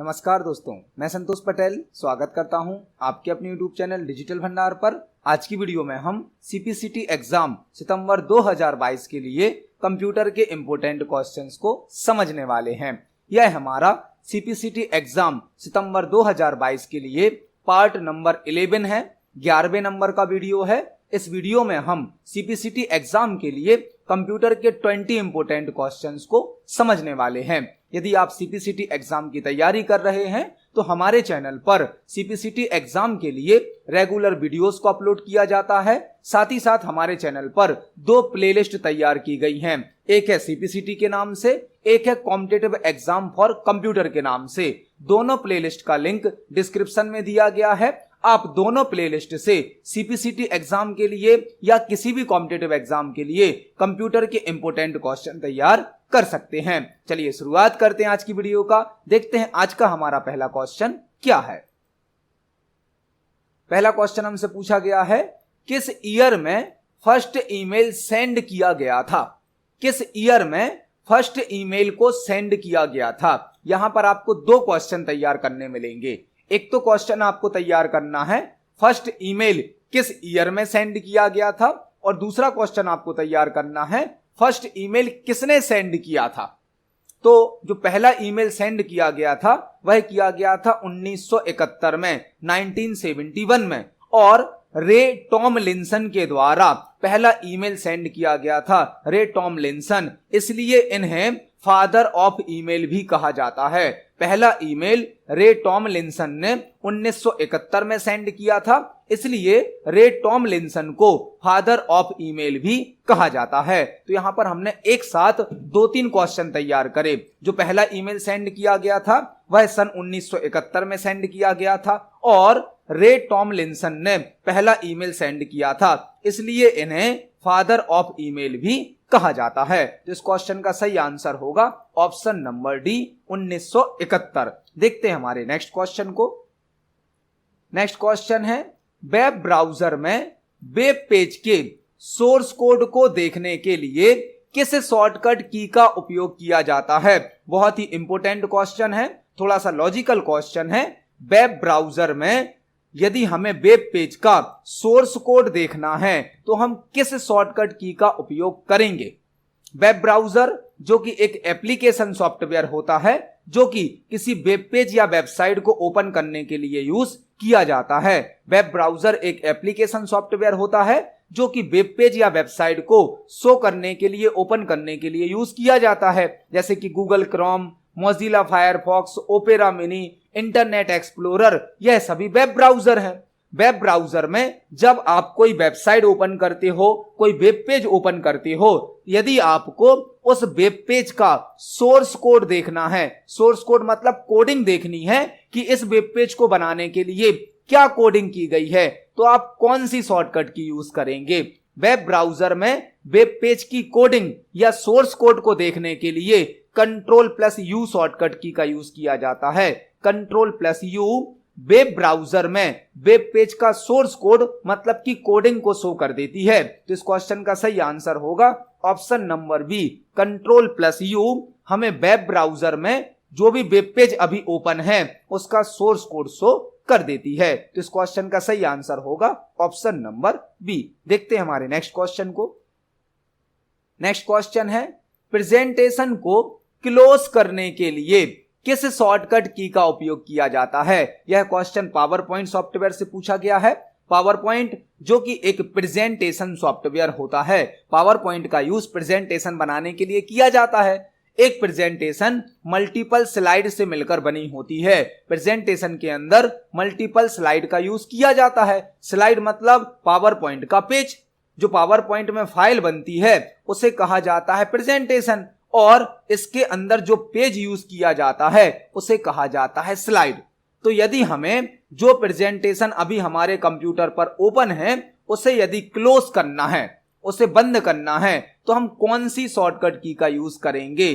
नमस्कार दोस्तों, मैं संतोष पटेल स्वागत करता हूं आपके अपने YouTube चैनल डिजिटल भंडार पर। आज की वीडियो में हम CPCT एग्जाम सितंबर 2022 के लिए कंप्यूटर के इम्पोर्टेंट क्वेश्चंस को समझने वाले हैं। यह हमारा CPCT एग्जाम सितंबर 2022 के लिए पार्ट नंबर 11 है, 11वें नंबर का वीडियो है। इस वीडियो में हम CPCT एग्जाम के लिए कंप्यूटर के 20 इंपोर्टेंट क्वेश्चंस को समझने वाले हैं। यदि आप CPCT एग्जाम की तैयारी कर रहे हैं तो हमारे चैनल पर CPCT एग्जाम के लिए रेगुलर वीडियोस को अपलोड किया जाता है। साथ ही साथ हमारे चैनल पर 2 प्लेलिस्ट तैयार की गई हैं। एक है CPCT के नाम से, एक है कॉम्पिटिटिव एग्जाम फॉर कंप्यूटर के नाम से। दोनों प्लेलिस्ट का लिंक डिस्क्रिप्शन में दिया गया है। आप दोनों प्लेलिस्ट से CPCT एग्जाम के लिए या किसी भी कॉम्पिटिटिव एग्जाम के लिए कंप्यूटर के इंपोर्टेंट क्वेश्चन तैयार कर सकते हैं। चलिए शुरुआत करते हैं आज की वीडियो का। देखते हैं आज का हमारा पहला क्वेश्चन क्या है। पहला क्वेश्चन हमसे पूछा गया है, किस ईयर में फर्स्ट ईमेल सेंड किया गया था। किस ईयर में फर्स्ट ईमेल को सेंड किया गया था। यहां पर आपको 2 क्वेश्चन तैयार करने मिलेंगे। एक तो क्वेश्चन आपको तैयार करना है फर्स्ट ईमेल किस ईयर में सेंड किया गया था, और दूसरा क्वेश्चन आपको तैयार करना है फर्स्ट ईमेल किसने सेंड किया था। तो जो पहला ईमेल सेंड किया गया था वह किया गया था 1971 में, 1971 में, और रे टॉमलिंसन के द्वारा पहला ईमेल सेंड किया गया था। रे टॉमलिंसन, इसलिए इन्हें फादर ऑफ ईमेल भी कहा जाता है। पहला ईमेल रे टॉमलिंसन ने 1971 में सेंड किया था, इसलिए रे टॉमलिंसन को फादर ऑफ ईमेल भी कहा जाता है। तो यहां पर हमने एक साथ 2-3 क्वेश्चन तैयार करे। जो पहला ईमेल सेंड किया गया था वह सन 1971 में सेंड किया गया था, और रे टॉमलिंसन ने पहला ईमेल सेंड किया था, इसलिए इन्हें फादर ऑफ ईमेल भी कहा जाता है। तो इस क्वेश्चन का सही आंसर होगा ऑप्शन नंबर डी, 1971। देखते हैं हमारे नेक्स्ट क्वेश्चन को। नेक्स्ट क्वेश्चन है, वेब ब्राउजर में वेब पेज के सोर्स कोड को देखने के लिए किस शॉर्टकट की का उपयोग किया जाता है। बहुत ही इंपॉर्टेंट क्वेश्चन है, थोड़ा सा लॉजिकल क्वेश्चन है। वेब ब्राउजर में यदि हमें वेब पेज का सोर्स कोड देखना है तो हम किस शॉर्टकट की का उपयोग करेंगे। वेब ब्राउजर जो कि एक एप्लीकेशन सॉफ्टवेयर होता है जो कि किसी वेब पेज या वेबसाइट को ओपन करने के लिए यूज किया जाता है। वेब ब्राउजर एक एप्लीकेशन सॉफ्टवेयर होता है जो कि वेब पेज या वेबसाइट को शो करने के लिए, ओपन करने के लिए यूज किया जाता है, जैसे कि Google Chrome, Mozilla Firefox, opera mini, internet explorer, यह सभी वेब ब्राउजर हैं। वेब ब्राउजर में जब आप कोई वेबसाइट ओपन करते हो, कोई वेब पेज ओपन करते हो, यदि आपको उस वेब पेज का सोर्स कोड देखना है, सोर्स कोड मतलब कोडिंग देखनी है कि इस वेब पेज को बनाने के लिए क्या कोडिंग की गई है, तो आप कौन सी शॉर्टकट की यूज करेंगे। वेब ब्राउजर में वेब पेज की कोडिंग या सोर्स कोड को देखने के लिए Ctrl+U शॉर्टकट की का यूज किया जाता है। Ctrl+U वेब ब्राउजर में वेब पेज का सोर्स कोड मतलब की कोडिंग को शो कर देती है। तो इस क्वेश्चन का सही आंसर होगा ऑप्शन नंबर बी, Ctrl+U हमें वेब ब्राउजर में जो भी वेब पेज अभी ओपन है उसका सोर्स कोड शो कर देती है। तो इस क्वेश्चन का सही आंसर होगा ऑप्शन नंबर बी। देखते हैं हमारे नेक्स्ट क्वेश्चन को। नेक्स्ट क्वेश्चन है, प्रेजेंटेशन को क्लोज करने के लिए किस शॉर्टकट की का उपयोग किया जाता है। यह क्वेश्चन पावर पॉइंट सॉफ्टवेयर से पूछा गया है। पावर पॉइंट जो कि एक प्रेजेंटेशन सॉफ्टवेयर होता है, पावर पॉइंट का यूज प्रेजेंटेशन बनाने के लिए किया जाता है। एक प्रेजेंटेशन मल्टीपल स्लाइड से मिलकर बनी होती है। प्रेजेंटेशन के अंदर मल्टीपल स्लाइड का यूज किया जाता है। स्लाइड मतलब पावर पॉइंट का पेज। जो पावर पॉइंट में फाइल बनती है उसे कहा जाता है प्रेजेंटेशन, और इसके अंदर जो पेज यूज किया जाता है उसे कहा जाता है स्लाइड। तो यदि हमें जो प्रेजेंटेशन अभी हमारे कंप्यूटर पर ओपन है उसे यदि क्लोज करना है, उसे बंद करना है, तो हम कौन सी शॉर्टकट की का यूज करेंगे।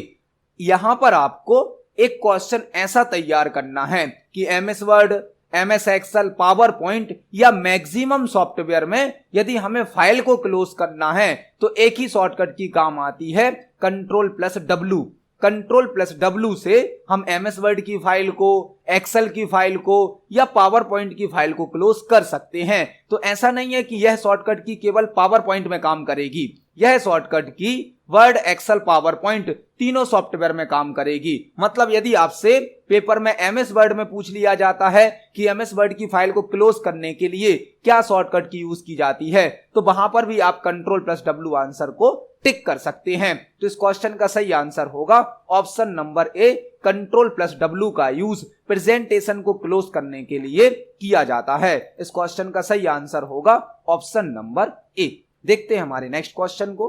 यहां पर आपको एक क्वेश्चन ऐसा तैयार करना है कि MS Word, MS Excel, PowerPoint या मैक्सिमम सॉफ्टवेयर में यदि हमें फाइल को क्लोज करना है तो एक ही शॉर्टकट की काम आती है Ctrl+W। Ctrl+W से हम MS वर्ड की फाइल को, एक्सेल की फाइल को या पावर पॉइंट की फाइल को क्लोज कर सकते हैं। तो ऐसा नहीं है कि यह शॉर्टकट की केवल पावर पॉइंट में काम करेगी, यह शॉर्टकट की वर्ड, एक्सेल, पावर पॉइंट तीनों सॉफ्टवेयर में काम करेगी। मतलब यदि आपसे पेपर में MS वर्ड में पूछ लिया जाता है कि MS वर्ड की फाइल को क्लोज करने के लिए क्या शॉर्टकट की यूज की जाती है, तो वहां पर भी आप Ctrl+W आंसर को टिक कर सकते हैं। तो इस क्वेश्चन का सही आंसर होगा ऑप्शन नंबर ए, Ctrl+W का यूज प्रेजेंटेशन को क्लोज करने के लिए किया जाता है। इस क्वेश्चन का सही आंसर होगा ऑप्शन नंबर ए। देखते हैं हमारे नेक्स्ट क्वेश्चन को।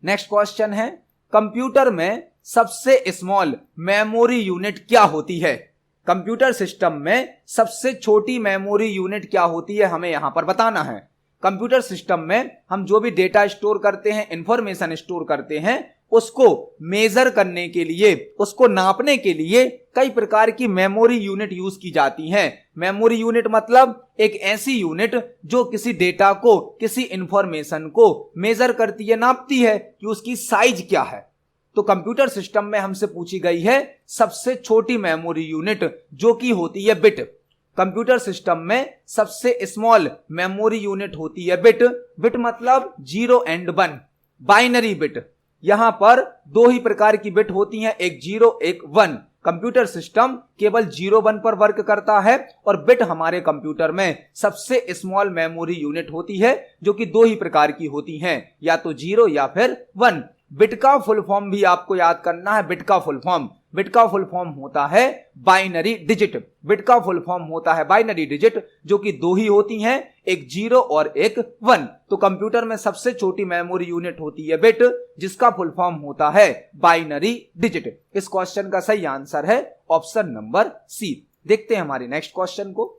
नेक्स्ट क्वेश्चन है, कंप्यूटर में सबसे स्मॉल मेमोरी यूनिट क्या होती है? कंप्यूटर सिस्टम में सबसे छोटी मेमोरी यूनिट क्या होती है, हमें यहां पर बताना है। कंप्यूटर सिस्टम में हम जो भी डेटा स्टोर करते हैं, इंफॉर्मेशन स्टोर करते हैं, उसको मेजर करने के लिए, उसको नापने के लिए कई प्रकार की मेमोरी यूनिट यूज की जाती हैं। मेमोरी यूनिट मतलब एक ऐसी यूनिट जो किसी डेटा को, किसी इंफॉर्मेशन को मेजर करती है, नापती है कि उसकी साइज क्या है। तो कंप्यूटर सिस्टम में हमसे पूछी गई है सबसे छोटी मेमोरी यूनिट जो कि होती है बिट। कंप्यूटर सिस्टम में सबसे स्मॉल मेमोरी यूनिट होती है बिट। बिट मतलब 0 एंड 1, बाइनरी बिट। यहां पर दो ही प्रकार की बिट होती हैं, एक 0 एक 1। कंप्यूटर सिस्टम केवल 0 1 पर वर्क करता है और बिट हमारे कंप्यूटर में सबसे स्मॉल मेमोरी यूनिट होती है जो कि दो ही प्रकार की होती हैं, या तो 0 या फिर 1। बिट का फुल फॉर्म भी आपको याद करना है। बिट का फुल फॉर्म होता है बाइनरी डिजिट। बिट का फुल फॉर्म होता है बाइनरी डिजिट जो कि दो ही होती हैं, एक 0 और एक 1। तो कंप्यूटर में सबसे छोटी मेमोरी यूनिट होती है बिट, जिसका फुल फॉर्म होता है बाइनरी डिजिट। इस क्वेश्चन का सही आंसर है ऑप्शन नंबर सी। देखते हैं हमारे नेक्स्ट क्वेश्चन को।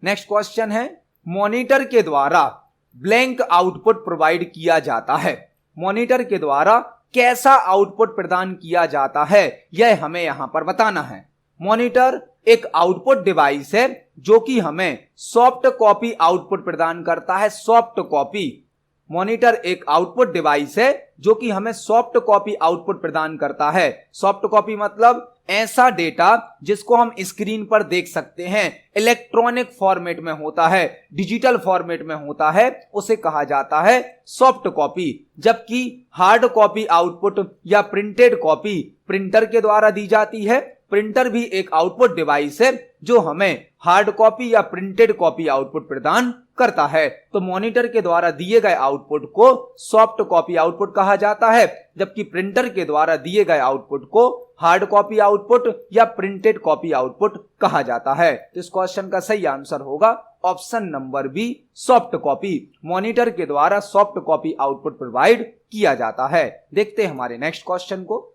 नेक्स्ट क्वेश्चन है, मॉनिटर के द्वारा ब्लैंक आउटपुट प्रोवाइड किया जाता है। मॉनिटर के द्वारा कैसा आउटपुट प्रदान किया जाता है, यह हमें यहां पर बताना है। मॉनिटर एक आउटपुट डिवाइस है जो कि हमें सॉफ्ट कॉपी आउटपुट प्रदान करता है। सॉफ्ट कॉपी, मॉनिटर एक आउटपुट डिवाइस है जो कि हमें सॉफ्ट कॉपी आउटपुट प्रदान करता है। सॉफ्ट कॉपी मतलब ऐसा डेटा जिसको हम स्क्रीन पर देख सकते हैं, इलेक्ट्रॉनिक फॉर्मेट में होता है, डिजिटल फॉर्मेट में होता है, उसे कहा जाता है सॉफ्ट कॉपी। जबकि हार्ड कॉपी आउटपुट या प्रिंटेड कॉपी प्रिंटर के द्वारा दी जाती है। प्रिंटर भी एक आउटपुट डिवाइस है जो हमें हार्ड कॉपी या प्रिंटेड कॉपी आउटपुट प्रदान करता है। तो मॉनिटर के द्वारा दिए गए आउटपुट को सॉफ्ट कॉपी आउटपुट कहा जाता है, जबकि प्रिंटर के द्वारा दिए गए आउटपुट को हार्ड कॉपी आउटपुट या प्रिंटेड कॉपी आउटपुट कहा जाता है। तो इस क्वेश्चन का सही आंसर होगा option number B, soft copy. Monitor के द्वारा सॉफ्ट कॉपी आउटपुट प्रोवाइड किया जाता है। देखते हैं हमारे नेक्स्ट क्वेश्चन को।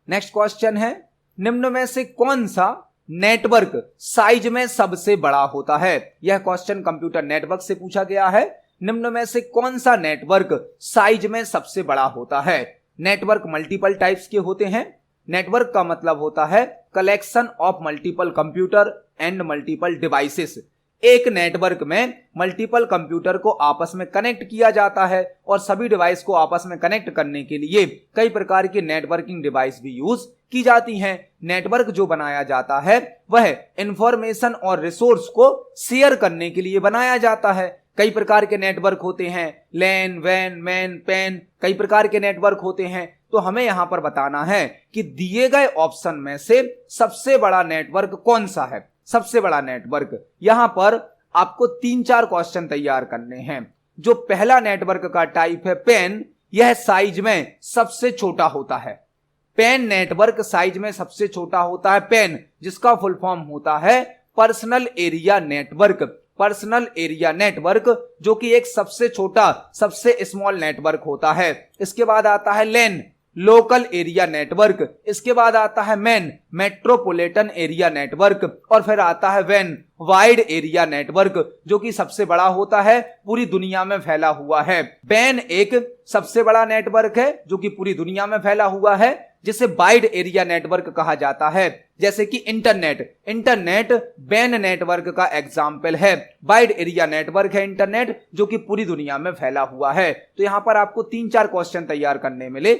नेक्स्ट क्वेश्चन है, निम्न में से कौन सा नेटवर्क साइज में सबसे बड़ा होता है? यह क्वेश्चन कंप्यूटर नेटवर्क से पूछा गया है। निम्न में से कौन सा नेटवर्क साइज में सबसे बड़ा होता है? नेटवर्क मल्टीपल टाइप्स के होते हैं। नेटवर्क का मतलब होता है collection of multiple computer and multiple devices. एक नेटवर्क में मल्टीपल कंप्यूटर को आपस में कनेक्ट किया जाता है और सभी डिवाइस को आपस में कनेक्ट करने के लिए कई प्रकार की नेटवर्किंग डिवाइस भी यूज की जाती हैं। नेटवर्क जो बनाया जाता है वह इंफॉर्मेशन और रिसोर्स को शेयर करने के लिए बनाया जाता है। कई प्रकार के नेटवर्क होते हैं, लैन, वैन, मैन, पैन, कई प्रकार के नेटवर्क होते हैं। तो हमें यहां पर बताना है कि दिए गए ऑप्शन में से सबसे बड़ा नेटवर्क कौन सा है। सबसे बड़ा नेटवर्क, यहां पर आपको 3-4 क्वेश्चन तैयार करने हैं। जो पहला नेटवर्क का टाइप है पेन, यह साइज में सबसे छोटा होता है। पेन नेटवर्क साइज में सबसे छोटा होता है। पेन जिसका फुल फॉर्म होता है personal area network. Personal area network जो कि एक सबसे छोटा, सबसे स्मॉल नेटवर्क होता है। इसके बाद आता है लैन, लोकल एरिया नेटवर्क। इसके बाद आता है मैन, मेट्रोपॉलिटन एरिया नेटवर्क। और फिर आता है वैन, वाइड एरिया नेटवर्क, जो कि सबसे बड़ा होता है, पूरी दुनिया में फैला हुआ है। वैन एक सबसे बड़ा नेटवर्क है जो कि पूरी दुनिया में फैला हुआ है, जिसे वाइड एरिया नेटवर्क कहा जाता है। जैसे कि इंटरनेट वैन नेटवर्क का एग्जाम्पल है, वाइड एरिया नेटवर्क है इंटरनेट, जो कि पूरी दुनिया में फैला हुआ है। तो यहां पर आपको 3-4 क्वेश्चन तैयार करने मिले।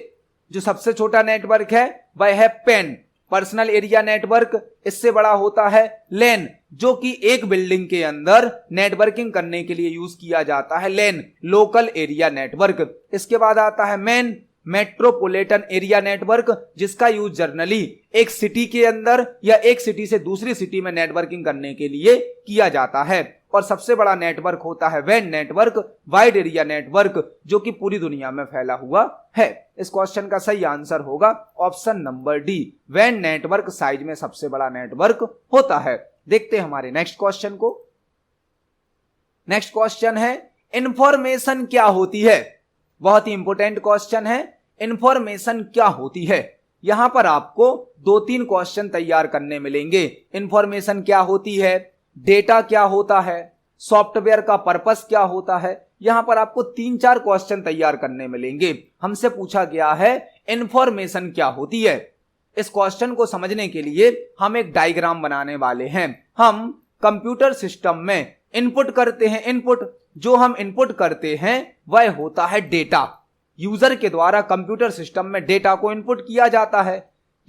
जो सबसे छोटा नेटवर्क है वह है पैन, पर्सनल एरिया नेटवर्क। इससे बड़ा होता है लैन, जो कि एक बिल्डिंग के अंदर नेटवर्किंग करने के लिए यूज किया जाता है, लैन, लोकल एरिया नेटवर्क। इसके बाद आता है मैन, मेट्रोपॉलिटन एरिया नेटवर्क, जिसका यूज जनरली एक सिटी के अंदर या एक सिटी से दूसरी सिटी में नेटवर्किंग करने के लिए किया जाता है। और सबसे बड़ा नेटवर्क होता है वैन नेटवर्क, वाइड एरिया नेटवर्क, जो कि पूरी दुनिया में फैला हुआ है। इस क्वेश्चन का सही आंसर होगा ऑप्शन नंबर डी, वैन नेटवर्क साइज में सबसे बड़ा नेटवर्क होता है। देखते हैं हमारे नेक्स्ट क्वेश्चन को। नेक्स्ट क्वेश्चन है इंफॉर्मेशन क्या होती है। बहुत ही इंपॉर्टेंट क्वेश्चन है, इंफॉर्मेशन क्या होती है। यहां पर आपको 2-3 क्वेश्चन तैयार करने मिलेंगे। इंफॉर्मेशन क्या होती है, डेटा क्या होता है, सॉफ्टवेयर का पर्पस क्या होता है। यहां पर आपको 3-4 क्वेश्चन तैयार करने मिलेंगे। हमसे पूछा गया है इंफॉर्मेशन क्या होती है। इस क्वेश्चन को समझने के लिए हम एक डायग्राम बनाने वाले हैं। हम कंप्यूटर सिस्टम में इनपुट करते हैं, इनपुट जो हम इनपुट करते हैं वह होता है डेटा। यूजर के द्वारा कंप्यूटर सिस्टम में डेटा को इनपुट किया जाता है।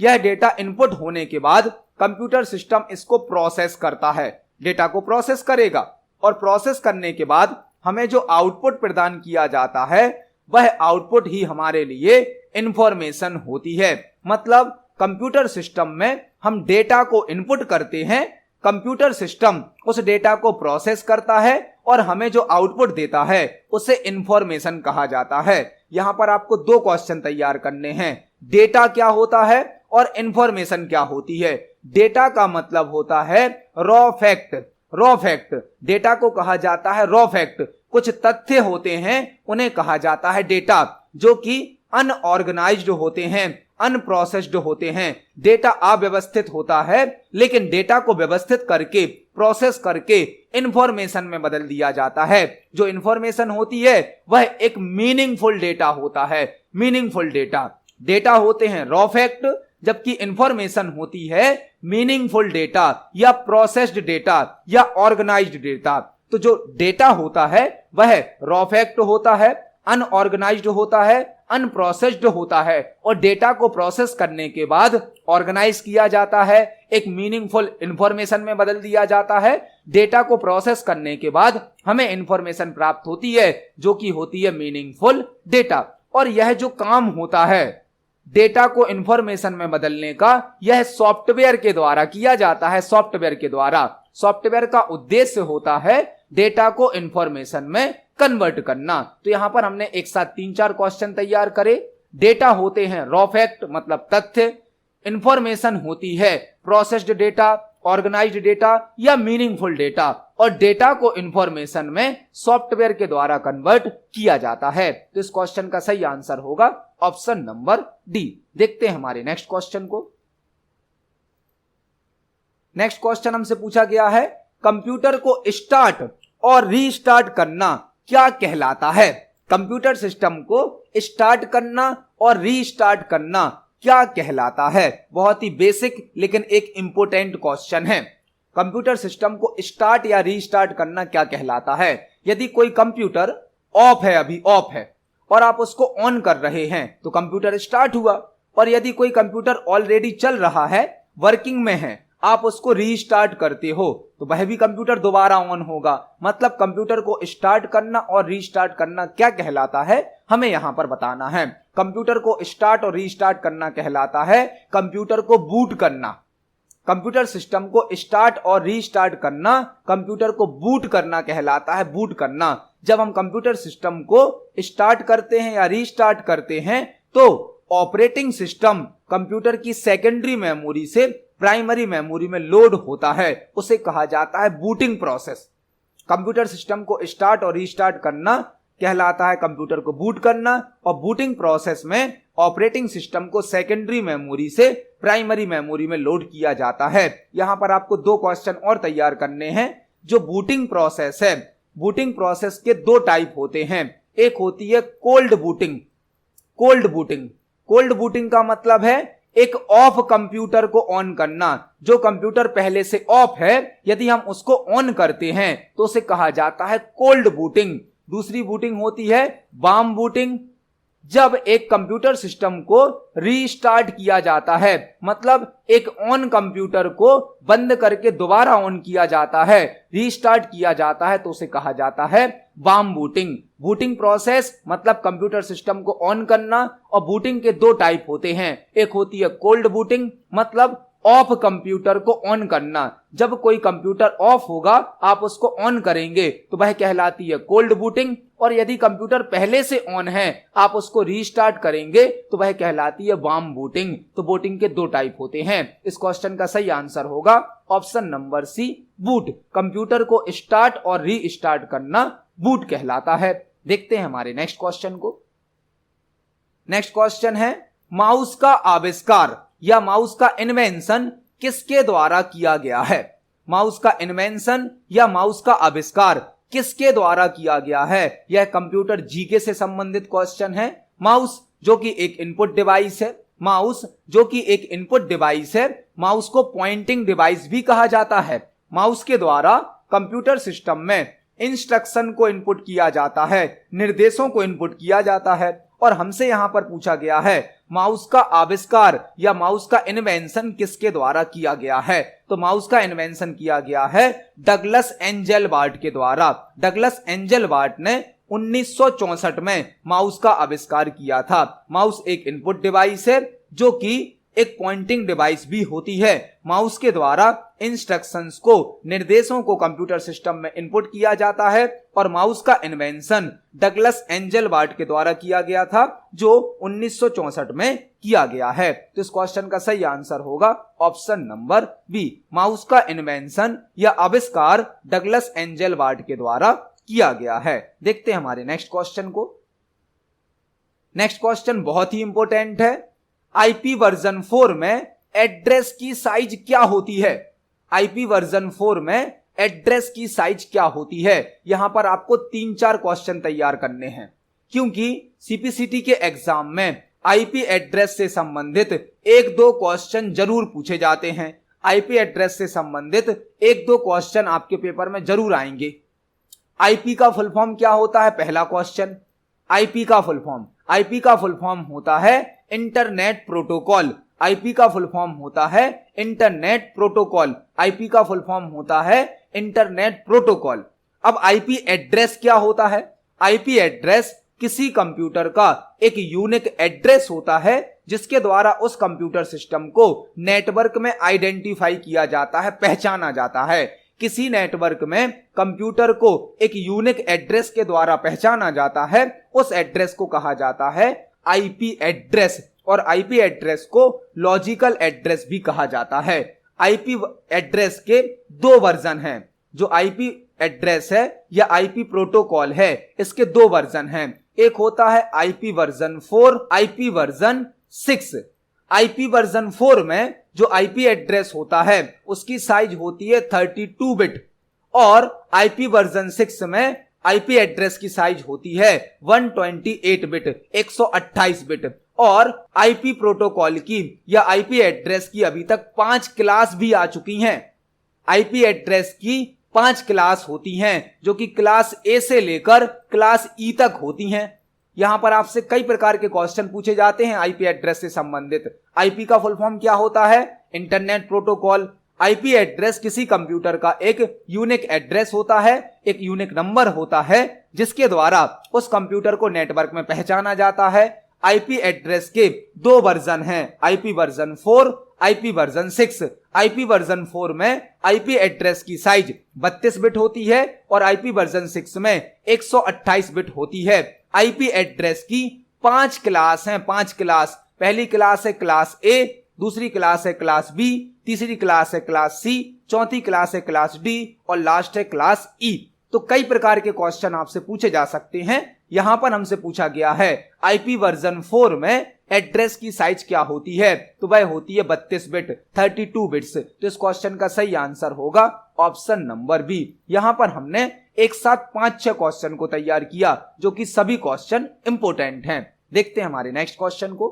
यह डेटा इनपुट होने के बाद कंप्यूटर सिस्टम इसको प्रोसेस करता है, डेटा को प्रोसेस करेगा और प्रोसेस करने के बाद हमें जो आउटपुट प्रदान किया जाता है वह आउटपुट ही हमारे लिए इंफॉर्मेशन होती है। मतलब कंप्यूटर सिस्टम में हम डेटा को इनपुट करते हैं, कंप्यूटर सिस्टम उस डेटा को प्रोसेस करता है और हमें जो आउटपुट देता है उसे इंफॉर्मेशन कहा जाता है। यहां पर आपको 2 क्वेश्चन तैयार करने हैं, डेटा क्या होता है और इंफॉर्मेशन क्या होती है। डेटा का मतलब होता है raw fact, raw fact data को कहा जाता है रॉ फैक्ट। कुछ तथ्य होते हैं उन्हें कहा जाता है डेटा, जो कि अनऑर्गेनाइज्ड होते हैं, अनप्रोसेस्ड होते हैं। डेटा अव्यवस्थित होता है, लेकिन डेटा को व्यवस्थित करके प्रोसेस करके इंफॉर्मेशन में बदल दिया जाता है। जो इंफॉर्मेशन होती है वह एक मीनिंगफुल डेटा होता है, मीनिंगफुल डेटा। डेटा होते हैं रॉ फैक्ट, जबकि इंफॉर्मेशन होती है मीनिंगफुल डेटा या प्रोसेस्ड डेटा या ऑर्गेनाइज्ड डेटा। तो जो डेटा होता है वह रॉ फैक्ट होता है, अनऑर्गेनाइज्ड होता है, अनप्रोसेस्ड होता है और डेटा को प्रोसेस करने के बाद ऑर्गेनाइज किया जाता है, एक मीनिंगफुल इंफॉर्मेशन में बदल दिया जाता है। डेटा को प्रोसेस करने के बाद हमें इंफॉर्मेशन प्राप्त होती है जो कि होती है मीनिंगफुल डेटा। और यह जो काम होता है डेटा को इंफॉर्मेशन में बदलने का, यह सॉफ्टवेयर के द्वारा किया जाता है, सॉफ्टवेयर के द्वारा। सॉफ्टवेयर का उद्देश्य होता है डेटा को इंफॉर्मेशन में कन्वर्ट करना। तो यहां पर हमने एक साथ 3-4 क्वेश्चन तैयार करे। डेटा होते हैं रॉ फैक्ट मतलब तथ्य, इंफॉर्मेशन होती है प्रोसेस्ड डेटा, ऑर्गेनाइज्ड डेटा या मीनिंगफुल डेटा, और डेटा को इंफॉर्मेशन में सॉफ्टवेयर के द्वारा कन्वर्ट किया जाता है। तो इस क्वेश्चन का सही आंसर होगा ऑप्शन नंबर डी। देखते हैं हमारे नेक्स्ट क्वेश्चन को। नेक्स्ट क्वेश्चन हमसे पूछा गया है कंप्यूटर को स्टार्ट और रीस्टार्ट करना क्या कहलाता है। कंप्यूटर सिस्टम को स्टार्ट करना और रीस्टार्ट करना क्या कहलाता है। बहुत ही बेसिक लेकिन एक इंपॉर्टेंट क्वेश्चन है। कंप्यूटर सिस्टम को स्टार्ट या रीस्टार्ट करना क्या कहलाता है। यदि कोई कंप्यूटर ऑफ है, अभी ऑफ है, और आप उसको ऑन कर रहे हैं तो कंप्यूटर स्टार्ट हुआ। और यदि कोई कंप्यूटर ऑलरेडी चल रहा है, वर्किंग में है, आप उसको रीस्टार्ट करते हो तो वह भी कंप्यूटर दोबारा ऑन होगा। मतलब कंप्यूटर को स्टार्ट करना और रीस्टार्ट करना क्या कहलाता है, हमें यहां पर बताना है। कंप्यूटर को स्टार्ट और रीस्टार्ट करना कहलाता है कंप्यूटर को बूट करना। कंप्यूटर सिस्टम को स्टार्ट और रीस्टार्ट करना कंप्यूटर को बूट करना कहलाता है, बूट करना। जब हम कंप्यूटर सिस्टम को स्टार्ट करते हैं या रीस्टार्ट करते हैं तो ऑपरेटिंग सिस्टम कंप्यूटर की सेकेंडरी मेमोरी से प्राइमरी मेमोरी में लोड होता है, उसे कहा जाता है बूटिंग प्रोसेस। कंप्यूटर सिस्टम को स्टार्ट और रीस्टार्ट करना कहलाता है कंप्यूटर को बूट करना, और बूटिंग प्रोसेस में ऑपरेटिंग सिस्टम को सेकेंडरी मेमोरी से प्राइमरी मेमोरी में लोड किया जाता है। यहां पर आपको 2 क्वेश्चन और तैयार करने हैं। जो बूटिंग प्रोसेस है, बूटिंग प्रोसेस के 2 टाइप होते हैं। एक होती है cold booting, cold booting, cold booting का मतलब है एक ऑफ कंप्यूटर को ऑन करना। जो कंप्यूटर पहले से ऑफ है यदि हम उसको ऑन करते हैं तो उसे कहा जाता है कोल्ड बूटिंग। दूसरी बूटिंग होती है वार्म बूटिंग। जब एक कंप्यूटर सिस्टम को रीस्टार्ट किया जाता है, मतलब एक ऑन कंप्यूटर को बंद करके दोबारा ऑन किया जाता है, रीस्टार्ट किया जाता है, तो उसे कहा जाता है वार्म बूटिंग। बूटिंग प्रोसेस मतलब कंप्यूटर सिस्टम को ऑन करना। और बूटिंग के दो टाइप होते हैं, एक होती है कोल्ड बूटिंग मतलब ऑफ कंप्यूटर को ऑन करना। जब कोई कंप्यूटर ऑफ होगा आप उसको ऑन करेंगे तो वह कहलाती है कोल्ड बूटिंग। और यदि कंप्यूटर पहले से ऑन है आप उसको रीस्टार्ट करेंगे तो वह कहलाती है वार्म बूटिंग। तो बूटिंग के दो टाइप होते हैं। इस क्वेश्चन का सही आंसर होगा option number C, boot. Computer को स्टार्ट और रीस्टार्ट करना बूट कहलाता है। देखते हैं हमारे नेक्स्ट क्वेश्चन को। नेक्स्ट क्वेश्चन है माउस का आविष्कार या माउस का इन्वेंशन किसके द्वारा किया गया है। माउस का इन्वेंशन या माउस का आविष्कार किसके द्वारा किया गया है। यह कंप्यूटर जीके से संबंधित क्वेश्चन है। माउस जो कि एक इनपुट डिवाइस है, माउस जो कि एक इनपुट डिवाइस है, माउस को पॉइंटिंग डिवाइस भी कहा जाता है। माउस के द्वारा कंप्यूटर सिस्टम में इंस्ट्रक्शन को इनपुट किया जाता है, निर्देशों को इनपुट किया जाता है। और हमसे यहां पर पूछा गया है माउस का आविष्कार या माउस का इन्वेंशन किसके द्वारा किया गया है। तो माउस का इन्वेंशन किया गया है डगलस एंजेलबार्ट के द्वारा। डगलस एंजेलबार्ट ने 1964 में माउस का आविष्कार किया था। माउस एक इनपुट डिवाइस है जो कि एक पॉइंटिंग डिवाइस भी होती है। माउस के द्वारा इंस्ट्रक्शंस को, निर्देशों को कंप्यूटर सिस्टम में इनपुट किया जाता है। और माउस का इन्वेंशन डगलस एंजेलबार्ट के द्वारा किया गया था जो 1964 में किया गया है। तो इस क्वेश्चन का सही आंसर होगा ऑप्शन नंबर बी, माउस का इन्वेंशन या आविष्कार डगलस एंजेलबार्ट के द्वारा किया गया है। देखते हैं हमारे नेक्स्ट क्वेश्चन को। नेक्स्ट क्वेश्चन बहुत ही इंपॉर्टेंट है। आईपी वर्जन 4 में एड्रेस की साइज क्या होती है। आईपी वर्जन 4 में एड्रेस की साइज क्या होती है। यहां पर आपको 3-4 क्वेश्चन तैयार करने हैं क्योंकि सीपीसीटी के एग्जाम में आईपी एड्रेस से संबंधित 1-2 क्वेश्चन जरूर पूछे जाते हैं। आईपी एड्रेस से संबंधित 1-2 क्वेश्चन आपके पेपर में जरूर आएंगे। आईपी का फुल फॉर्म क्या होता है, पहला क्वेश्चन। आईपी का फुल फॉर्म, आईपी का फुल फॉर्म होता है इंटरनेट प्रोटोकॉल। आईपी का फुल फॉर्म होता है इंटरनेट प्रोटोकॉल। आईपी का फुल फॉर्म होता है इंटरनेट प्रोटोकॉल। अब आईपी एड्रेस क्या होता है। आईपी एड्रेस किसी कंप्यूटर का एक यूनिक एड्रेस होता है जिसके द्वारा उस कंप्यूटर सिस्टम को नेटवर्क में आइडेंटिफाई किया जाता है, पहचाना जाता है। किसी नेटवर्क में कंप्यूटर को एक यूनिक एड्रेस के द्वारा पहचाना जाता है, उस एड्रेस को कहा जाता है आईपी एड्रेस। और आईपी एड्रेस को लॉजिकल एड्रेस भी कहा जाता है। आईपी एड्रेस के 2 वर्जन हैं। जो आईपी एड्रेस है या आईपी प्रोटोकॉल है, इसके 2 वर्जन हैं। एक होता है IP version 4, IP version 6। IP version 4 में जो आईपी एड्रेस होता है उसकी साइज होती है 32 बिट। और आईपी वर्जन 6 में आईपी एड्रेस की साइज होती है 128 बिट, 128 बिट। और आईपी प्रोटोकॉल की या आईपी एड्रेस की अभी तक 5 क्लास भी आ चुकी हैं। आईपी एड्रेस की 5 क्लास होती हैं जो कि क्लास ए से लेकर क्लास ई तक होती हैं। यहां पर आपसे कई प्रकार के क्वेश्चन पूछे जाते हैं आईपी एड्रेस से संबंधित। आईपी का फुल फॉर्म क्या होता है, इंटरनेट प्रोटोकॉल। आईपी एड्रेस किसी कंप्यूटर का एक यूनिक एड्रेस होता है, एक यूनिक नंबर होता है जिसके द्वारा उस कंप्यूटर को नेटवर्क में पहचाना जाता है। आईपी एड्रेस के 2 वर्जन हैं, IP version 4, IP version 6। IP version 4 में आईपी एड्रेस की साइज 32 बिट होती है और आईपी वर्जन 6 में 128 बिट होती है। आईपी एड्रेस की 5 क्लास हैं, 5 क्लास। पहली क्लास है क्लास ए, दूसरी क्लास है क्लास बी, तीसरी क्लास है क्लास सी, चौथी क्लास है क्लास डी और लास्ट है क्लास ई। तो कई प्रकार के क्वेश्चन आपसे पूछे जा सकते हैं। यहां पर हमसे पूछा गया है आईपी वर्जन 4 में एड्रेस की साइज क्या होती है, तो वह होती है 32 बिट, 32 बिट्स। तो इस क्वेश्चन का सही आंसर होगा ऑप्शन नंबर बी। यहां पर हमने एक साथ 5-6 क्वेश्चन को तैयार किया जो कि सभी क्वेश्चन इंपोर्टेंट हैं। देखते हैं हमारे नेक्स्ट क्वेश्चन को।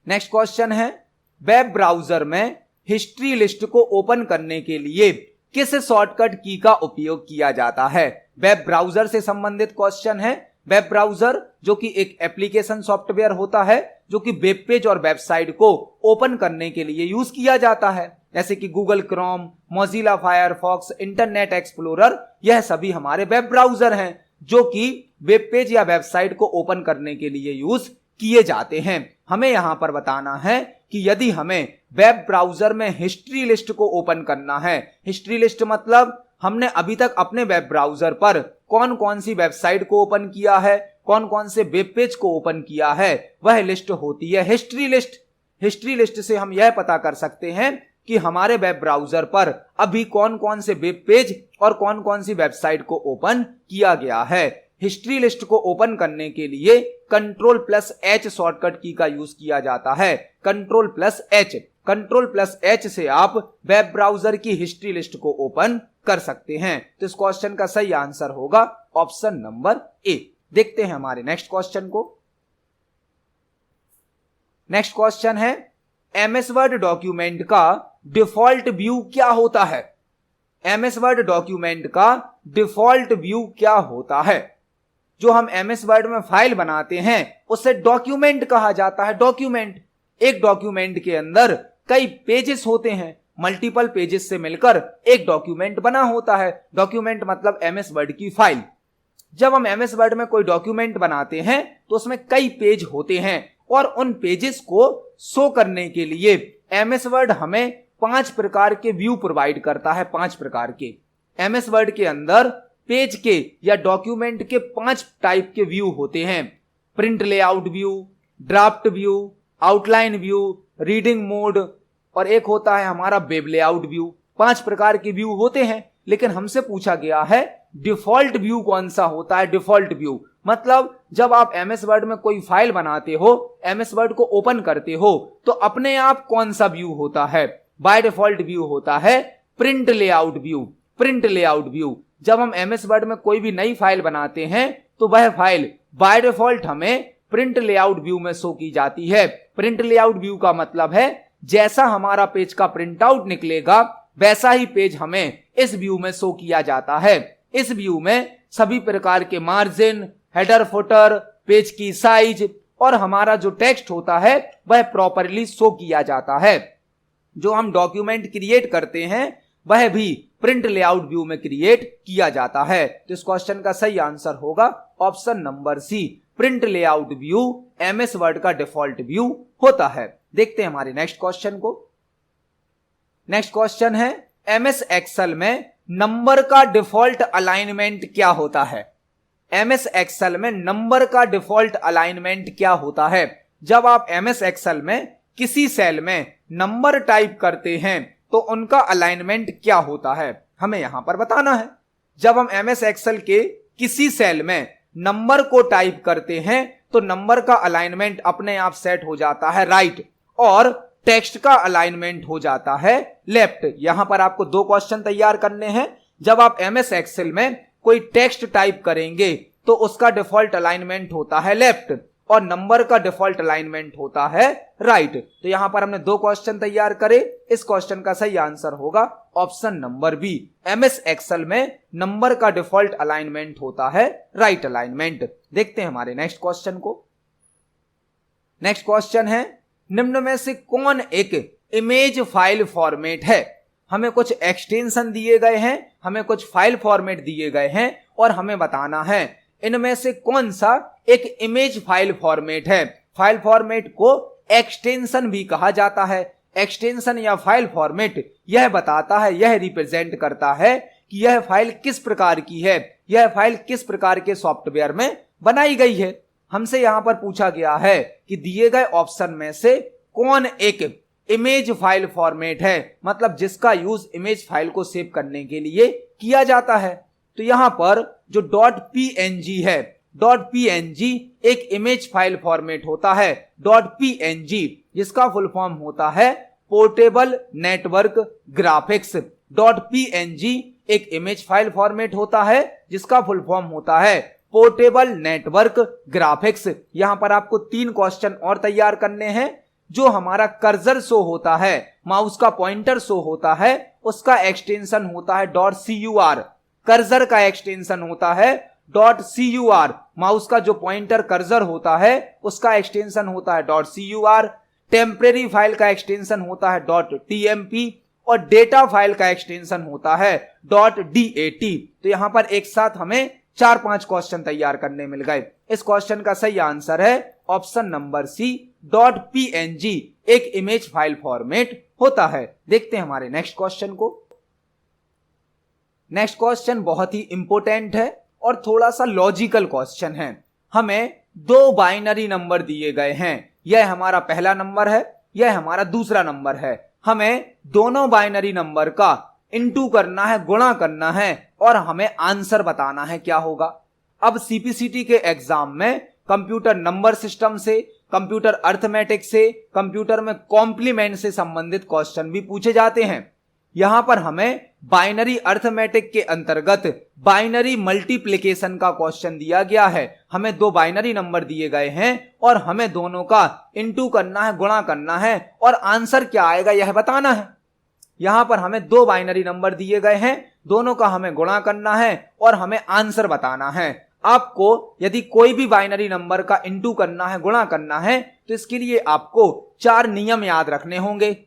नेक्स्ट क्वेश्चन है, वेब ब्राउजर में हिस्ट्री लिस्ट को ओपन करने के लिए किस शॉर्टकट की का उपयोग किया जाता है? वेब ब्राउजर से संबंधित क्वेश्चन है। वेब ब्राउजर जो कि एक एप्लीकेशन सॉफ्टवेयर होता है जो कि वेब पेज और वेबसाइट को ओपन करने के लिए यूज किया जाता है, जैसे कि Google Chrome, Mozilla Firefox, internet explorer, यह सभी हमारे वेब ब्राउजर हैं जो कि वेब पेज या वेबसाइट को ओपन करने के लिए यूज किए जाते हैं। हमें यहां पर बताना है कि यदि हमें वेब ब्राउजर में हिस्ट्री लिस्ट को ओपन करना है, हिस्ट्री लिस्ट मतलब हमने अभी तक अपने वेब ब्राउजर पर कौन कौन सी वेबसाइट को ओपन किया है, कौन कौन से वेब पेज को ओपन किया है, वह लिस्ट होती है हिस्ट्री लिस्ट। हिस्ट्री लिस्ट से हम यह पता कर सकते हैं कि हमारे वेब ब्राउजर पर अभी कौन कौन से वेब पेज और कौन कौन सी वेबसाइट को ओपन किया गया है। हिस्ट्री लिस्ट को ओपन करने के लिए Ctrl+H शॉर्टकट की का यूज किया जाता है। Ctrl+H से आप वेब ब्राउजर की हिस्ट्री लिस्ट को ओपन कर सकते हैं। तो इस क्वेश्चन का सही आंसर होगा ऑप्शन नंबर ए। देखते हैं हमारे नेक्स्ट क्वेश्चन को। नेक्स्ट क्वेश्चन है, MS वर्ड डॉक्यूमेंट का डिफॉल्ट व्यू क्या होता है? MS वर्ड डॉक्यूमेंट का डिफॉल्ट व्यू क्या होता है? जो हम MS वर्ड में फाइल बनाते हैं उसे डॉक्यूमेंट कहा जाता है। डॉक्यूमेंट, एक डॉक्यूमेंट के अंदर कई पेजेस होते हैं, मल्टीपल पेजेस से मिलकर एक डॉक्यूमेंट बना होता है। डॉक्यूमेंट मतलब MS वर्ड की फाइल। जब हम MS वर्ड में कोई डॉक्यूमेंट बनाते हैं तो उसमें कई पेज होते हैं और उन पेजेस को शो करने के लिए MS वर्ड हमें 5 प्रकार के व्यू प्रोवाइड करता है। 5 प्रकार के MS वर्ड के अंदर पेज के या डॉक्यूमेंट के 5 टाइप के व्यू होते हैं। Print layout view, draft view, outline view, reading mode और एक होता है हमारा वेब लेआउट व्यू। 5 प्रकार के व्यू होते हैं, लेकिन हमसे पूछा गया है डिफॉल्ट व्यू कौन सा होता है। डिफॉल्ट व्यू मतलब जब आप MS वर्ड में कोई फाइल बनाते हो, MS वर्ड को ओपन करते हो तो अपने आप कौन सा व्यू होता है? बाय डिफॉल्ट व्यू होता है print layout view. Print layout view जब हम MS वर्ड में कोई भी नई फाइल बनाते हैं तो वह फाइल बाय डिफॉल्ट हमें प्रिंट लेआउट व्यू में शो की जाती है। प्रिंट लेआउट व्यू का मतलब है जैसा हमारा पेज का प्रिंट आउट निकलेगा वैसा ही पेज हमें इस व्यू में शो किया जाता है। इस व्यू में सभी प्रकार के मार्जिन, हेडर, फुटर, पेज की साइज और हमारा जो टेक्स्ट होता है वह प्रॉपरली शो किया जाता है। जो हम डॉक्यूमेंट क्रिएट करते हैं वह भी प्रिंट लेआउट व्यू में क्रिएट किया जाता है। तो इस क्वेश्चन का सही आंसर होगा option number C. Print layout view MS Word का डिफॉल्ट व्यू होता है। देखते हैं हमारे नेक्स्ट क्वेश्चन को। नेक्स्ट क्वेश्चन है, MS एक्सेल में नंबर का डिफॉल्ट अलाइनमेंट क्या होता है? MS एक्सेल में नंबर का डिफॉल्ट अलाइनमेंट क्या होता है? जब आप MS एक्सेल में किसी सेल में नंबर टाइप करते हैं तो उनका अलाइनमेंट क्या होता है, हमें यहां पर बताना है। जब हम MS एक्सेल के किसी सेल में नंबर को टाइप करते हैं तो नंबर का अलाइनमेंट अपने आप सेट हो जाता है राइट और टेक्स्ट का अलाइनमेंट हो जाता है लेफ्ट। यहां पर आपको 2 क्वेश्चन तैयार करने हैं। जब आप MS एक्सेल में कोई टेक्स्ट टाइप करेंगे तो उसका डिफॉल्ट अलाइनमेंट होता है लेफ्ट और नंबर का डिफॉल्ट अलाइनमेंट होता है राइट। तो यहां पर हमने 2 क्वेश्चन तैयार करे। इस क्वेश्चन का सही आंसर होगा option number B. MS Excel में नंबर का डिफॉल्ट अलाइनमेंट होता है राइट अलाइनमेंट। देखते हैं हमारे नेक्स्ट क्वेश्चन को। नेक्स्ट क्वेश्चन है, निम्न में से कौन एक इमेज फाइल फॉर्मेट है? हमें कुछ एक्सटेंशन दिए गए हैं, हमें कुछ फाइल फॉर्मेट दिए गए हैं और हमें बताना है इनमें से कौन सा एक इमेज फाइल फॉर्मेट है। फाइल फॉर्मेट को एक्सटेंशन भी कहा जाता है। एक्सटेंशन या फाइल फॉर्मेट यह बताता है, यह रिप्रेजेंट करता है कि यह फाइल किस प्रकार की है, यह फाइल किस प्रकार के सॉफ्टवेयर में बनाई गई है। हमसे यहां पर पूछा गया है कि दिए गए ऑप्शन में से कौन एक इमेज फाइल फॉर्मेट है, मतलब जिसका यूज इमेज फाइल को सेव करने के लिए किया जाता है। तो यहां पर जो .png है, .png एक इमेज फाइल फॉर्मेट होता है। .png जिसका फुल फॉर्म होता है पोर्टेबल नेटवर्क ग्राफिक्स। .png एक इमेज फाइल फॉर्मेट होता है जिसका फुल फॉर्म होता है पोर्टेबल नेटवर्क ग्राफिक्स। यहां पर आपको 3 क्वेश्चन और तैयार करने हैं। जो हमारा कर्सर शो होता है, माउस का पॉइंटर शो होता है, उसका एक्सटेंशन होता है .cur। कर्सर का एक्सटेंशन होता है .cur। माउस का जो पॉइंटर कर्सर होता है उसका एक्सटेंशन होता है .cur। टेम्परेरी फाइल का एक्सटेंशन होता है .tmp और डेटा फाइल का एक्सटेंशन होता है .dat। तो यहां पर एक साथ हमें 4-5 क्वेश्चन तैयार करने मिल गए। इस क्वेश्चन का सही आंसर है ऑप्शन नंबर सी .png। एक इमेज फाइल फॉर्मेट होता है। देखते हैं हमारे नेक्स्ट क्वेश्चन को। नेक्स्ट क्वेश्चन बहुत ही इंपॉर्टेंट है और थोड़ा सा लॉजिकल क्वेश्चन है। हमें दो बाइनरी नंबर दिए गए हैं, यह हमारा पहला नंबर है, यह हमारा दूसरा नंबर है। हमें दोनों बाइनरी नंबर का इनटू करना है, गुणा करना है और हमें आंसर बताना है क्या होगा। अब सीपीसीटी के एग्जाम में कंप्यूटर नंबर सिस्टम से, कंप्यूटर अर्थमेटिक से, कंप्यूटर में कॉम्प्लीमेंट से संबंधित क्वेश्चन भी पूछे जाते हैं। यहां पर हमें बाइनरी अर्थमेटिक के अंतर्गत बाइनरी मल्टीप्लिकेशन का क्वेश्चन दिया गया है। हमें दो बाइनरी नंबर दिए गए हैं और हमें दोनों का इनटू करना है, गुणा करना है और आंसर क्या आएगा यह बताना है। यहां पर हमें दो बाइनरी नंबर दिए गए हैं, दोनों का हमें गुणा करना है और हमें आंसर बताना है। आपको यदि कोई भी बाइनरी नंबर का इनटू करना है, गुणा करना है, तो इसके लिए आपको 4 नियम याद रखने होंगे।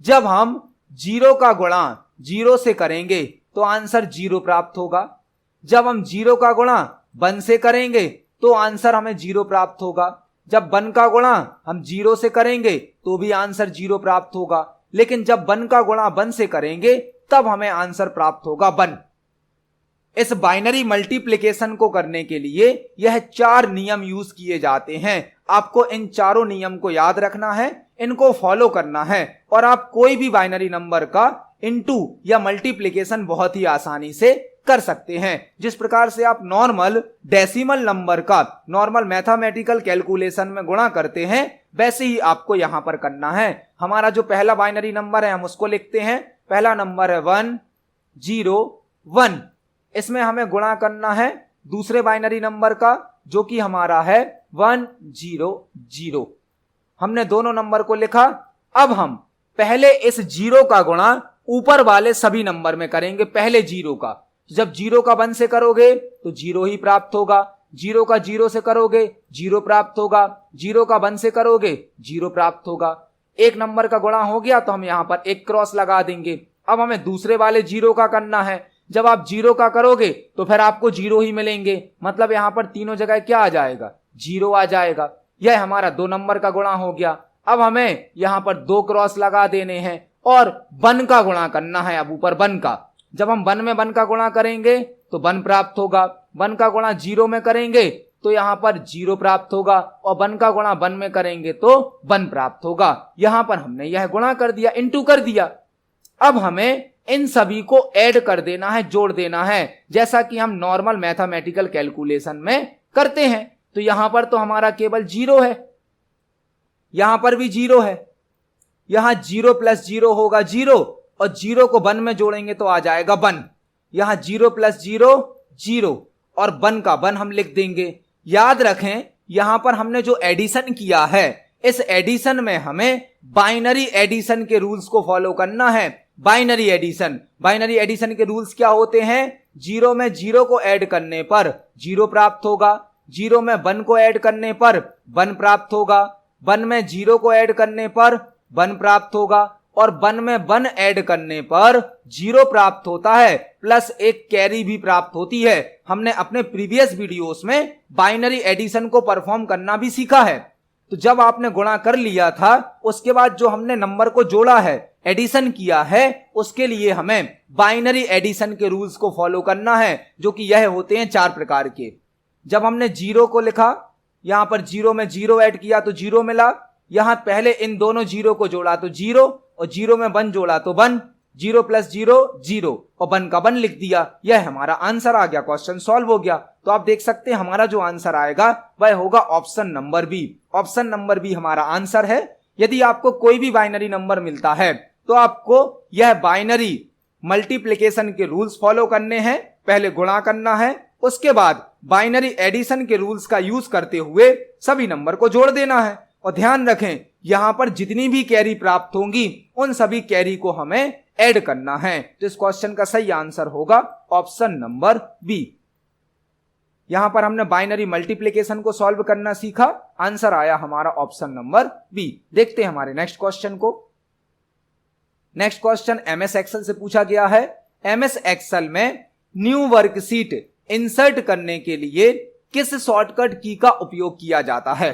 जब हम 0 का गुणा 0 से करेंगे तो आंसर 0 प्राप्त होगा। जब हम 0 का गुणा 1 से करेंगे तो आंसर हमें 0 प्राप्त होगा। जब 1 का गुणा हम 0 से करेंगे तो भी आंसर 0 प्राप्त होगा। लेकिन जब 1 का गुणा 1 से करेंगे तब हमें आंसर प्राप्त होगा 1। इस बाइनरी मल्टीप्लिकेशन को करने के लिए यह 4 नियम यूज किए जाते हैं। आपको इन चारों नियम को याद रखना है, इनको फॉलो करना है और आप कोई भी बाइनरी नंबर का इनटू या मल्टीप्लिकेशन बहुत ही आसानी से कर सकते हैं। जिस प्रकार से आप नॉर्मल डेसिमल नंबर का नॉर्मल मैथमेटिकल कैलकुलेशन में गुणा करते हैं, वैसे ही आपको यहां पर करना है। हमारा जो पहला बाइनरी नंबर है हम उसको लिखते हैं। पहला नंबर है 101। इसमें हमें गुणा करना है दूसरे बाइनरी नंबर का जो कि हमारा है 100। हमने दोनों नंबर को लिखा। अब हम पहले इस 0 का गुणा ऊपर वाले सभी नंबर में करेंगे, पहले 0 का। जब 0 का 1 से करोगे तो 0 ही प्राप्त होगा। 0 का 0 से करोगे 0 प्राप्त होगा। 0 का 1 से करोगे 0 प्राप्त होगा। एक नंबर का गुणा हो गया तो हम यहां पर एक क्रॉस लगा देंगे। अब हमें दूसरे वाले 0 का करना है। जब आप 0 का करोगे तो फिर आपको 0 ही मिलेंगे, मतलब यहां पर तीनों जगह क्या आ जाएगा, 0 आ जाएगा। यह हमारा 2 नंबर का गुणा हो गया। अब हमें यहां पर 2 क्रॉस लगा देने हैं और 1 का गुणा करना है। अब ऊपर 1 का, जब हम 1 में 1 का गुणा करेंगे तो 1 प्राप्त होगा। 1 का गुणा 0 में करेंगे तो यहां पर 0 प्राप्त होगा और 1 का गुणा 1 में करेंगे तो 1 प्राप्त होगा। यहां पर हमने यह गुणा कर दिया, इनटू कर दिया। अब हमें इन सभी को ऐड कर देना है, जोड़ देना है, जैसा कि हम नॉर्मल मैथमेटिकल कैलकुलेशन में करते हैं। तो यहां पर तो हमारा केवल 0 है, यहां पर भी 0 है। यहां 0 प्लस 0 होगा 0 और 0 को 1 में जोड़ेंगे तो आ जाएगा 1। यहां 0 प्लस 0 0 और 1 का 1 हम लिख देंगे। याद रखें यहां पर हमने जो एडिशन किया है, इस एडिशन में हमें बाइनरी एडिशन के रूल्स को फॉलो करना है। बाइनरी एडिशन के रूल्स क्या होते हैं? 0 में 0 को ऐड करने पर 0 प्राप्त होगा। 0 में 1 को ऐड करने पर 1 प्राप्त होगा। 1 में 0 को ऐड करने पर 1 प्राप्त होगा और 1 में 1 ऐड करने पर 0 प्राप्त होता है, प्लस एक कैरी भी प्राप्त होती है। हमने अपने प्रीवियस वीडियोस में बाइनरी एडिशन को परफॉर्म करना भी सीखा है। तो जब आपने गुणा कर लिया था, उसके बाद जो हमने नंबर को जोड़ा है, एडिशन किया है, उसके लिए हमें बाइनरी एडिशन के रूल्स को फॉलो करना है, जो कि यह होते हैं 4 प्रकार के। जब हमने 0 को लिखा, यहां पर 0 में 0 ऐड किया तो 0 मिला। यहां पहले इन दोनों 0 को जोड़ा तो 0 और 0 में 1 जोड़ा तो 1। 0 प्लस 0 0 और 1 का 1 लिख दिया। यह हमारा आंसर आ गया, क्वेश्चन सॉल्व हो गया। तो आप देख सकते हैं हमारा जो आंसर आएगा वह होगा option number B. Option number B हमारा आंसर है। यदि आपको कोई भी बाइनरी नंबर मिलता है तो आपको यह बाइनरी मल्टीप्लिकेशन के रूल्स फॉलो करने हैं। पहले गुणा करना है, उसके बाद बाइनरी एडिशन के रूल्स का यूज करते हुए सभी नंबर को जोड़ देना है। और ध्यान रखें यहां पर जितनी भी कैरी प्राप्त होंगी उन सभी कैरी को हमें ऐड करना है। तो इस क्वेश्चन का सही आंसर होगा ऑप्शन नंबर बी। यहां पर हमने बाइनरी मल्टीप्लिकेशन को सॉल्व करना सीखा, आंसर आया हमारा ऑप्शन नंबर बी। देखते हैं हमारे नेक्स्ट क्वेश्चन को। नेक्स्ट क्वेश्चन एमएस एक्सेल से पूछा गया है। एमएस एक्सेल में न्यू वर्कशीट इंसर्ट करने के लिए किस शॉर्टकट की का उपयोग किया जाता है?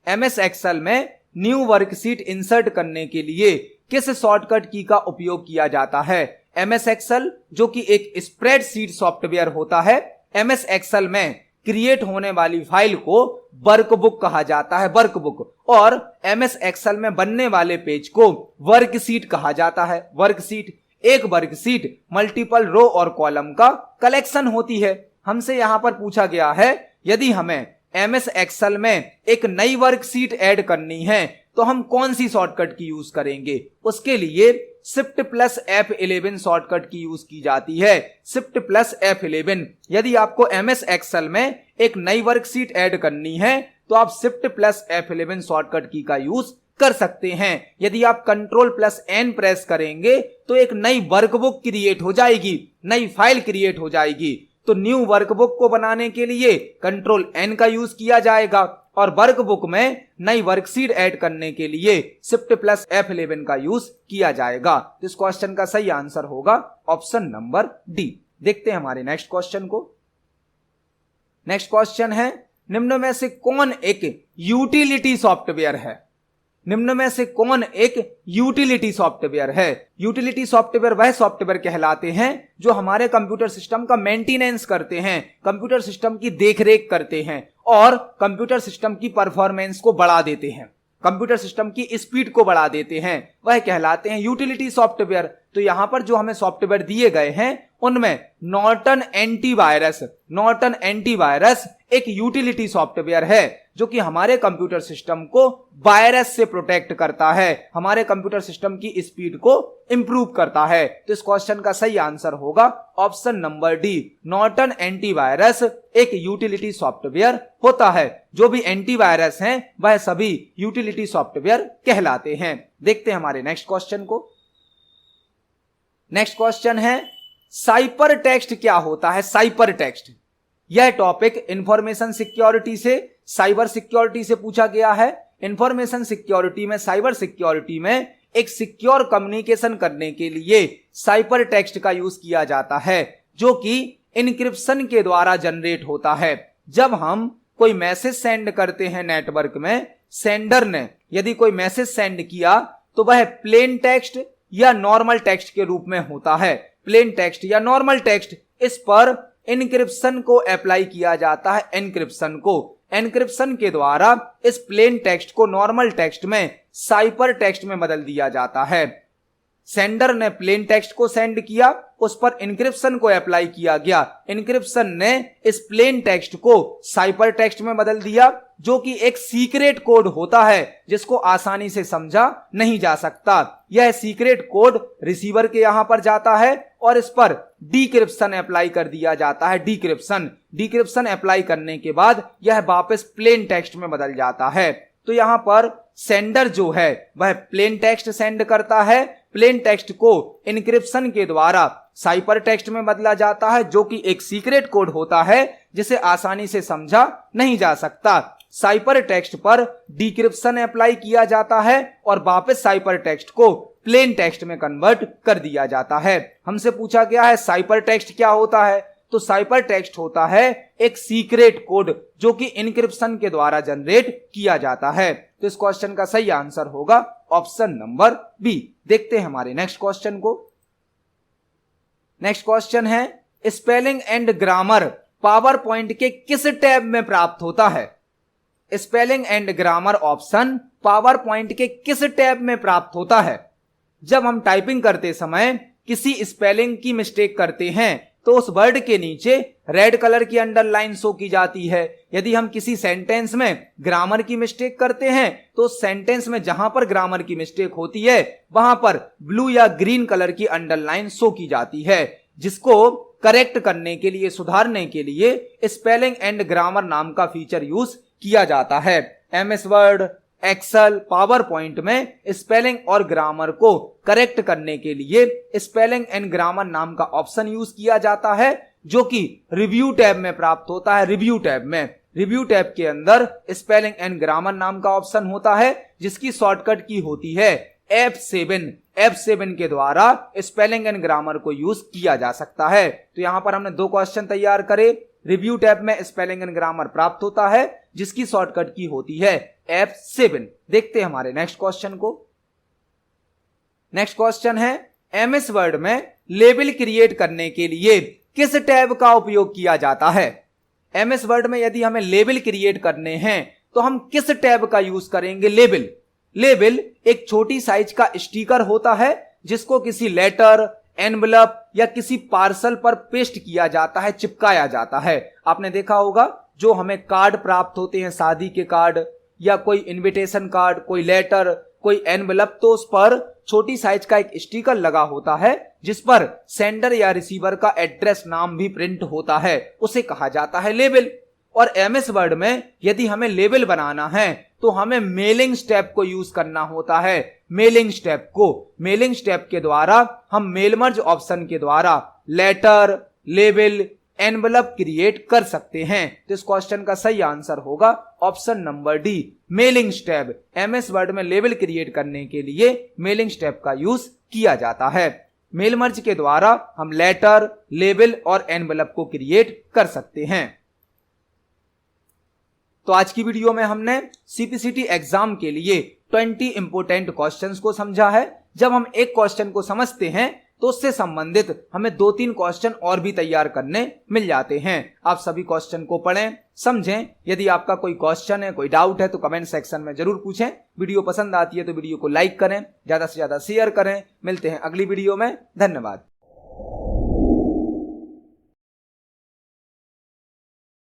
एमएस एक्सेल में न्यू वर्कशीट इंसर्ट करने के लिए किस शॉर्टकट की का उपयोग किया जाता है? एमएस एक्सेल जो कि एक स्प्रेडशीट सॉफ्टवेयर होता है, एमएस एक्सेल में क्रिएट होने वाली फाइल को वर्कबुक कहा जाता है, वर्कबुक। और एमएस एक्सेल में बनने वाले पेज को वर्कशीट कहा जाता है, वर्कशीट। एक वर्कशीट मल्टीपल रो और कॉलम का कलेक्शन होती है। हमसे यहां पर पूछा गया है यदि हमें एमएस एक्सेल में एक नई वर्कशीट ऐड करनी है तो हम कौन सी शॉर्टकट की यूज करेंगे? उसके लिए शिफ्ट प्लस F11 शॉर्टकट की यूज की जाती है, शिफ्ट प्लस F11। यदि आपको एमएस एक्सेल में एक नई वर्कशीट ऐड करनी है तो आप शिफ्ट प्लस F11 शॉर्टकट की का यूज कर सकते हैं। यदि आप कंट्रोल प्लस N प्रेस करेंगे तो एक नई वर्कबुक क्रिएट हो जाएगी, नई फाइल क्रिएट हो जाएगी। तो न्यू वर्कबुक को बनाने के लिए कंट्रोल N का यूज किया जाएगा और वर्कबुक में नई वर्कशीट ऐड करने के लिए शिफ्ट प्लस F11 का यूज किया जाएगा। तो इस क्वेश्चन का सही आंसर होगा ऑप्शन नंबर डी। देखते हैं हमारे नेक्स्ट क्वेश्चन को। नेक्स्ट क्वेश्चन है निम्न में से कौन एक यूटिलिटी सॉफ्टवेयर है? निम्न में से कौन एक यूटिलिटी सॉफ्टवेयर है? यूटिलिटी सॉफ्टवेयर वह सॉफ्टवेयर कहलाते हैं जो हमारे कंप्यूटर सिस्टम का मेंटेनेंस करते हैं, कंप्यूटर सिस्टम की देखरेख करते हैं और कंप्यूटर सिस्टम की परफॉर्मेंस को बढ़ा देते हैं, कंप्यूटर सिस्टम की स्पीड को बढ़ा देते हैं, वह कहलाते हैं यूटिलिटी सॉफ्टवेयर। तो यहां पर जो हमें सॉफ्टवेयर दिए गए हैं उनमें नॉर्टन एंटीवायरस, नॉर्टन एंटीवायरस एक यूटिलिटी सॉफ्टवेयर है जो कि हमारे कंप्यूटर सिस्टम को वायरस से प्रोटेक्ट करता है, हमारे कंप्यूटर सिस्टम की स्पीड को इंप्रूव करता है। तो इस क्वेश्चन का सही आंसर होगा option number D. Norton antivirus एक यूटिलिटी सॉफ्टवेयर होता है। जो भी एंटीवायरस हैं वह सभी यूटिलिटी सॉफ्टवेयर कहलाते हैं। देखते हैं हमारे नेक्स्ट क्वेश्चन को। नेक्स्ट क्वेश्चन है साइपर टेक्स्ट क्या होता है? साइपर टेक्स्ट यह टॉपिक इंफॉर्मेशन सिक्योरिटी से, साइबर सिक्योरिटी से पूछा गया है। इंफॉर्मेशन सिक्योरिटी में, साइबर सिक्योरिटी में एक सिक्योर कम्युनिकेशन करने के लिए साइपर टेक्स्ट का यूज किया जाता है जो कि इनक्रिप्शन के द्वारा जनरेट होता है। जब हम कोई मैसेज सेंड करते हैं नेटवर्क में, सेंडर ने यदि कोई मैसेज सेंड किया तो वह प्लेन टेक्स्ट या नॉर्मल टेक्स्ट के रूप में होता है, प्लेन टेक्स्ट या नॉर्मल टेक्स्ट। इस पर एन्क्रिप्शन को अप्लाई किया जाता है, एन्क्रिप्शन को। एन्क्रिप्शन के द्वारा इस प्लेन टेक्स्ट को नॉर्मल टेक्स्ट में, साइपर टेक्स्ट में बदल दिया जाता है। सेंडर ने प्लेन टेक्स्ट को सेंड किया, उस पर एन्क्रिप्शन को अप्लाई किया गया, एन्क्रिप्शन ने इस प्लेन टेक्स्ट को साइपर टेक्स्ट में बदल दिया जो कि एक सीक्रेट कोड होता है जिसको आसानी से समझा नहीं जा सकता। यह सीक्रेट कोड रिसीवर के यहां पर जाता है और इस पर डिक्रिप्शन अप्लाई कर दिया जाता है, डिक्रिप्शन अप्लाई करने के बाद यह वापस प्लेन टेक्स्ट में बदल जाता है। तो यहां पर सेंडर जो है वह प्लेन टेक्स्ट सेंड करता है, प्लेन टेक्स्ट को एन्क्रिप्शन के द्वारा साइपर टेक्स्ट में बदला जाता है जो कि एक सीक्रेट कोड होता है जिसे आसानी से समझा नहीं जा सकता। साइपर टेक्स्ट पर डिक्रिप्शन अप्लाई किया जाता है और वापस साइपर टेक्स्ट को प्लेन टेक्स्ट में कन्वर्ट कर दिया जाता है। हमसे पूछा गया है साइपर टेक्स्ट क्या होता है? तो साइपर टेक्स्ट होता है एक सीक्रेट कोड जो कि एन्क्रिप्शन के द्वारा जनरेट किया जाता है। तो इस क्वेश्चन का सही आंसर होगा ऑप्शन नंबर बी। देखते हैं हमारे नेक्स्ट क्वेश्चन को। नेक्स्ट क्वेश्चन है spelling and grammar power point के किस टैब में प्राप्त होता है? Spelling and grammar option power point के किस टैब में प्राप्त होता है? जब हम टाइपिंग करते समय किसी स्पेलिंग की मिस्टेक करते हैं तो उस वर्ड के नीचे रेड कलर की अंडरलाइन शो की जाती है। यदि हम किसी सेंटेंस में ग्रामर की मिस्टेक करते हैं तो सेंटेंस में जहां पर ग्रामर की मिस्टेक होती है वहां पर ब्लू या ग्रीन कलर की अंडरलाइन शो की जाती है, जिसको करेक्ट करने के लिए, सुधारने के लिए स्पेलिंग एंड ग्रामर नाम का फीचर यूज किया जाता है। MS Word, Excel, PowerPoint में स्पेलिंग और ग्रामर को करेक्ट करने के लिए स्पेलिंग एंड ग्रामर नाम का ऑप्शन यूज किया जाता है, जो कि रिव्यू टैब में प्राप्त होता है। रिव्यू टैब के अंदर स्पेलिंग एंड ग्रामर नाम का ऑप्शन होता है, जिसकी शॉर्टकट की होती है F7 के द्वारा स्पेलिंग एंड ग्रामर को यूज किया जा सकता है। तो यहां पर हमने 2 क्वेश्चन तैयार करे। रिव्यू टैब में स्पेलिंग एंड ग्रामर प्राप्त होता है, जिसकी शॉर्टकट की होती है F7। देखते हैं हमारे नेक्स्ट क्वेश्चन को। नेक्स्ट क्वेश्चन है, MS वर्ड में लेबल क्रिएट करने के लिए किस टैब का उपयोग किया जाता है? MS वर्ड में यदि हमें लेबल क्रिएट करने हैं तो हम किस टैब का यूज करेंगे? लेबल एक छोटी साइज का स्टिकर होता है, जिसको किसी लेटर, एनवलप या किसी पार्सल पर पेस्ट किया जाता है, चिपकाया जाता है। आपने देखा होगा जो हमें कार्ड प्राप्त होते हैं, शादी के कार्ड या कोई इनविटेशन कार्ड, कोई लेटर, कोई एनवलप, तो उस पर छोटी साइज का एक स्टिकर लगा होता है, जिस पर सेंडर या रिसीवर का एड्रेस नाम भी प्रिंट होता है, उसे कहा जाता है लेबल। और MS वर्ड में यदि हमें लेबल बनाना है तो हमें मेलिंग स्टेप को यूज करना होता है। मेलिंग स्टेप के द्वारा हम मेल मर्ज ऑप्शन के द्वारा लेटर, लेबल, एनवलप क्रिएट कर सकते हैं। तो इस क्वेश्चन का सही आंसर होगा option number D, mailing step. MS word में लेबल क्रिएट करने के लिए मेलिंग स्टेप का यूज किया जाता है। मेल मर्ज के द्वारा हम लेटर, लेबल और एनवलप को क्रिएट कर सकते हैं। तो आज की वीडियो में हमने CPCT एग्जाम के लिए 20 इंपोर्टेंट क्वेश्चंस को समझा है। जब हम एक क्वेश्चन को समझते हैं तो उससे संबंधित हमें 2-3 क्वेश्चन और भी तैयार करने मिल जाते हैं। आप सभी क्वेश्चन को पढ़ें, समझें। यदि आपका कोई क्वेश्चन है, कोई डाउट है तो कमेंट सेक्शन में जरूर पूछें। वीडियो पसंद आती है तो वीडियो को लाइक करें, ज्यादा से ज्यादा शेयर करें। मिलते हैं अगली वीडियो में। धन्यवाद।